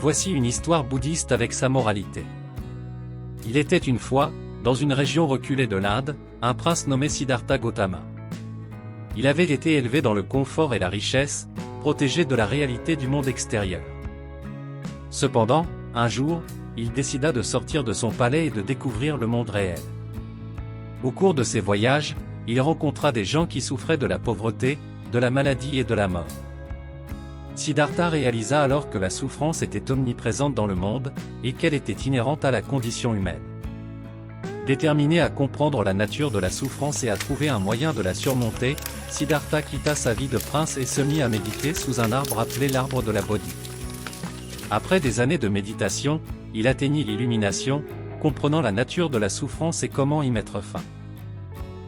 Voici une histoire bouddhiste avec sa moralité. Il était une fois, dans une région reculée de l'Inde, un prince nommé Siddhartha Gautama. Il avait été élevé dans le confort et la richesse, protégé de la réalité du monde extérieur. Cependant, un jour, il décida de sortir de son palais et de découvrir le monde réel. Au cours de ses voyages, il rencontra des gens qui souffraient de la pauvreté, de la maladie et de la mort. Siddhartha réalisa alors que la souffrance était omniprésente dans le monde, et qu'elle était inhérente à la condition humaine. Déterminé à comprendre la nature de la souffrance et à trouver un moyen de la surmonter, Siddhartha quitta sa vie de prince et se mit à méditer sous un arbre appelé l'arbre de la Bodhi. Après des années de méditation, il atteignit l'illumination, comprenant la nature de la souffrance et comment y mettre fin.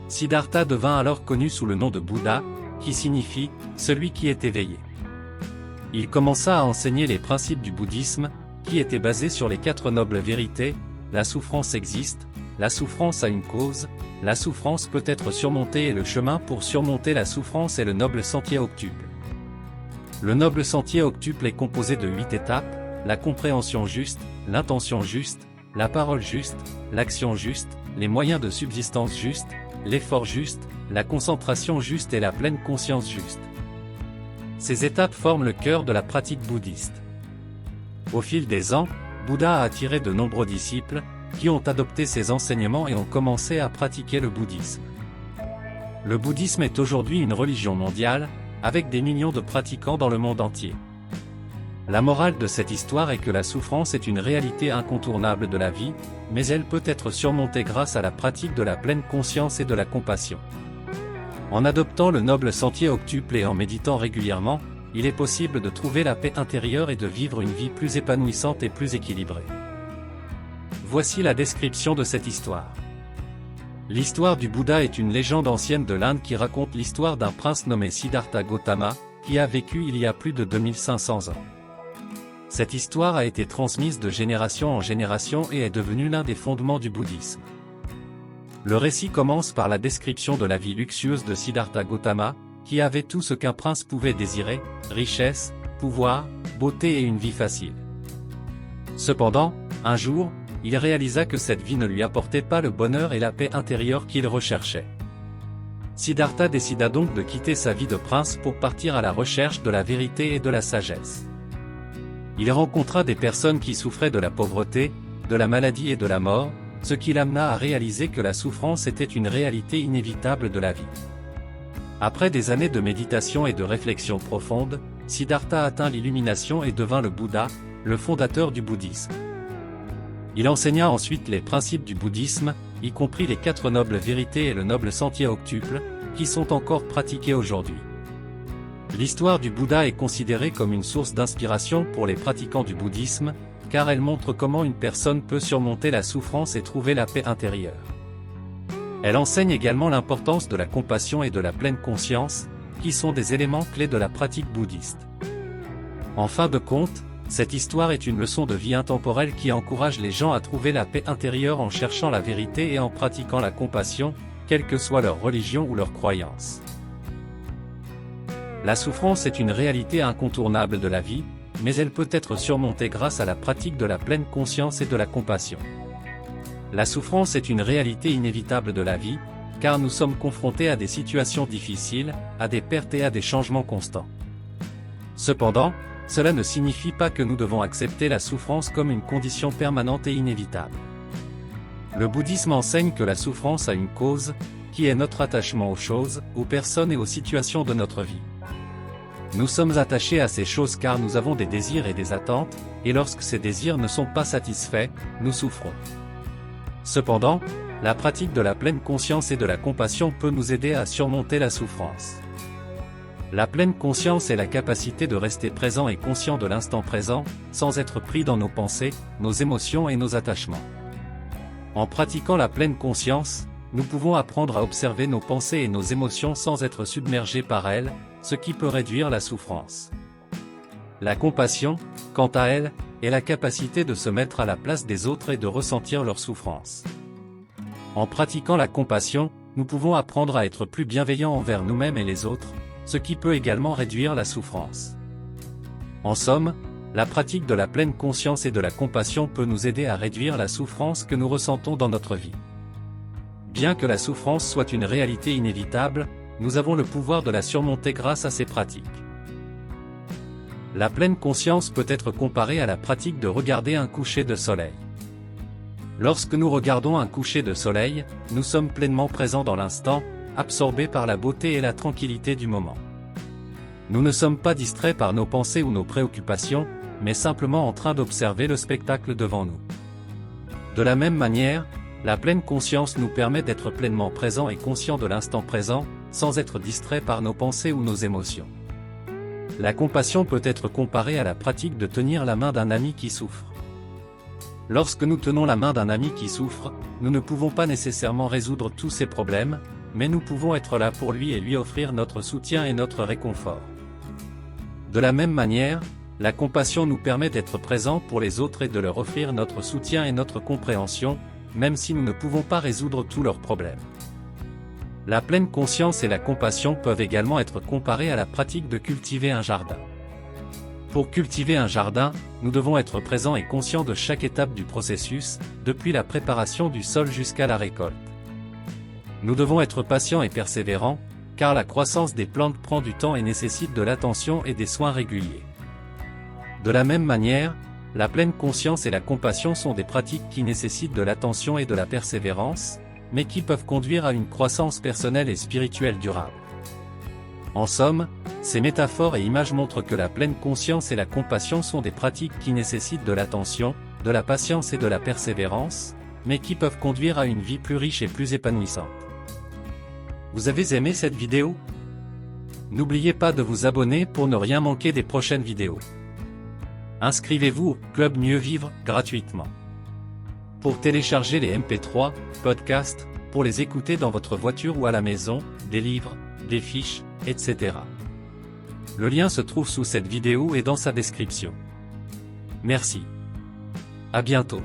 Siddhartha devint alors connu sous le nom de Bouddha, qui signifie « celui qui est éveillé ». Il commença à enseigner les principes du bouddhisme, qui étaient basés sur les 4 nobles vérités: la souffrance existe, la souffrance a une cause, la souffrance peut être surmontée et le chemin pour surmonter la souffrance est le noble sentier octuple. Le noble sentier octuple est composé de 8 étapes: la compréhension juste, l'intention juste, la parole juste, l'action juste, les moyens de subsistance juste, l'effort juste, la concentration juste et la pleine conscience juste. Ces étapes forment le cœur de la pratique bouddhiste. Au fil des ans, Bouddha a attiré de nombreux disciples, qui ont adopté ses enseignements et ont commencé à pratiquer le bouddhisme. Le bouddhisme est aujourd'hui une religion mondiale, avec des millions de pratiquants dans le monde entier. La morale de cette histoire est que la souffrance est une réalité incontournable de la vie, mais elle peut être surmontée grâce à la pratique de la pleine conscience et de la compassion. En adoptant le noble sentier octuple et en méditant régulièrement, il est possible de trouver la paix intérieure et de vivre une vie plus épanouissante et plus équilibrée. Voici la description de cette histoire. L'histoire du Bouddha est une légende ancienne de l'Inde qui raconte l'histoire d'un prince nommé Siddhartha Gautama, qui a vécu il y a plus de 2500 ans. Cette histoire a été transmise de génération en génération et est devenue l'un des fondements du bouddhisme. Le récit commence par la description de la vie luxueuse de Siddhartha Gautama, qui avait tout ce qu'un prince pouvait désirer: richesse, pouvoir, beauté et une vie facile. Cependant, un jour, il réalisa que cette vie ne lui apportait pas le bonheur et la paix intérieure qu'il recherchait. Siddhartha décida donc de quitter sa vie de prince pour partir à la recherche de la vérité et de la sagesse. Il rencontra des personnes qui souffraient de la pauvreté, de la maladie et de la mort, ce qui l'amena à réaliser que la souffrance était une réalité inévitable de la vie. Après des années de méditation et de réflexion profonde, Siddhartha atteint l'illumination et devint le Bouddha, le fondateur du bouddhisme. Il enseigna ensuite les principes du bouddhisme, y compris les 4 nobles vérités et le noble sentier octuple, qui sont encore pratiqués aujourd'hui. L'histoire du Bouddha est considérée comme une source d'inspiration pour les pratiquants du bouddhisme, car elle montre comment une personne peut surmonter la souffrance et trouver la paix intérieure. Elle enseigne également l'importance de la compassion et de la pleine conscience, qui sont des éléments clés de la pratique bouddhiste. En fin de compte, cette histoire est une leçon de vie intemporelle qui encourage les gens à trouver la paix intérieure en cherchant la vérité et en pratiquant la compassion, quelle que soit leur religion ou leur croyance. La souffrance est une réalité incontournable de la vie, mais elle peut être surmontée grâce à la pratique de la pleine conscience et de la compassion. La souffrance est une réalité inévitable de la vie, car nous sommes confrontés à des situations difficiles, à des pertes et à des changements constants. Cependant, cela ne signifie pas que nous devons accepter la souffrance comme une condition permanente et inévitable. Le bouddhisme enseigne que la souffrance a une cause, qui est notre attachement aux choses, aux personnes et aux situations de notre vie. Nous sommes attachés à ces choses car nous avons des désirs et des attentes, et lorsque ces désirs ne sont pas satisfaits, nous souffrons. Cependant, la pratique de la pleine conscience et de la compassion peut nous aider à surmonter la souffrance. La pleine conscience est la capacité de rester présent et conscient de l'instant présent, sans être pris dans nos pensées, nos émotions et nos attachements. En pratiquant la pleine conscience, nous pouvons apprendre à observer nos pensées et nos émotions sans être submergés par elles, ce qui peut réduire la souffrance. La compassion, quant à elle, est la capacité de se mettre à la place des autres et de ressentir leur souffrance. En pratiquant la compassion, nous pouvons apprendre à être plus bienveillants envers nous-mêmes et les autres, ce qui peut également réduire la souffrance. En somme, la pratique de la pleine conscience et de la compassion peut nous aider à réduire la souffrance que nous ressentons dans notre vie. Bien que la souffrance soit une réalité inévitable, nous avons le pouvoir de la surmonter grâce à ces pratiques. La pleine conscience peut être comparée à la pratique de regarder un coucher de soleil. Lorsque nous regardons un coucher de soleil, nous sommes pleinement présents dans l'instant, absorbés par la beauté et la tranquillité du moment. Nous ne sommes pas distraits par nos pensées ou nos préoccupations, mais simplement en train d'observer le spectacle devant nous. De la même manière, la pleine conscience nous permet d'être pleinement présents et conscients de l'instant présent, sans être distraits par nos pensées ou nos émotions. La compassion peut être comparée à la pratique de tenir la main d'un ami qui souffre. Lorsque nous tenons la main d'un ami qui souffre, nous ne pouvons pas nécessairement résoudre tous ses problèmes, mais nous pouvons être là pour lui et lui offrir notre soutien et notre réconfort. De la même manière, la compassion nous permet d'être présents pour les autres et de leur offrir notre soutien et notre compréhension, même si nous ne pouvons pas résoudre tous leurs problèmes. La pleine conscience et la compassion peuvent également être comparées à la pratique de cultiver un jardin. Pour cultiver un jardin, nous devons être présents et conscients de chaque étape du processus, depuis la préparation du sol jusqu'à la récolte. Nous devons être patients et persévérants, car la croissance des plantes prend du temps et nécessite de l'attention et des soins réguliers. De la même manière, la pleine conscience et la compassion sont des pratiques qui nécessitent de l'attention et de la persévérance, mais qui peuvent conduire à une croissance personnelle et spirituelle durable. En somme, ces métaphores et images montrent que la pleine conscience et la compassion sont des pratiques qui nécessitent de l'attention, de la patience et de la persévérance, mais qui peuvent conduire à une vie plus riche et plus épanouissante. Vous avez aimé cette vidéo? N'oubliez pas de vous abonner pour ne rien manquer des prochaines vidéos. Inscrivez-vous au Club Mieux Vivre gratuitement. Pour télécharger les MP3, podcasts, pour les écouter dans votre voiture ou à la maison, des livres, des fiches, etc. Le lien se trouve sous cette vidéo et dans sa description. Merci. À bientôt.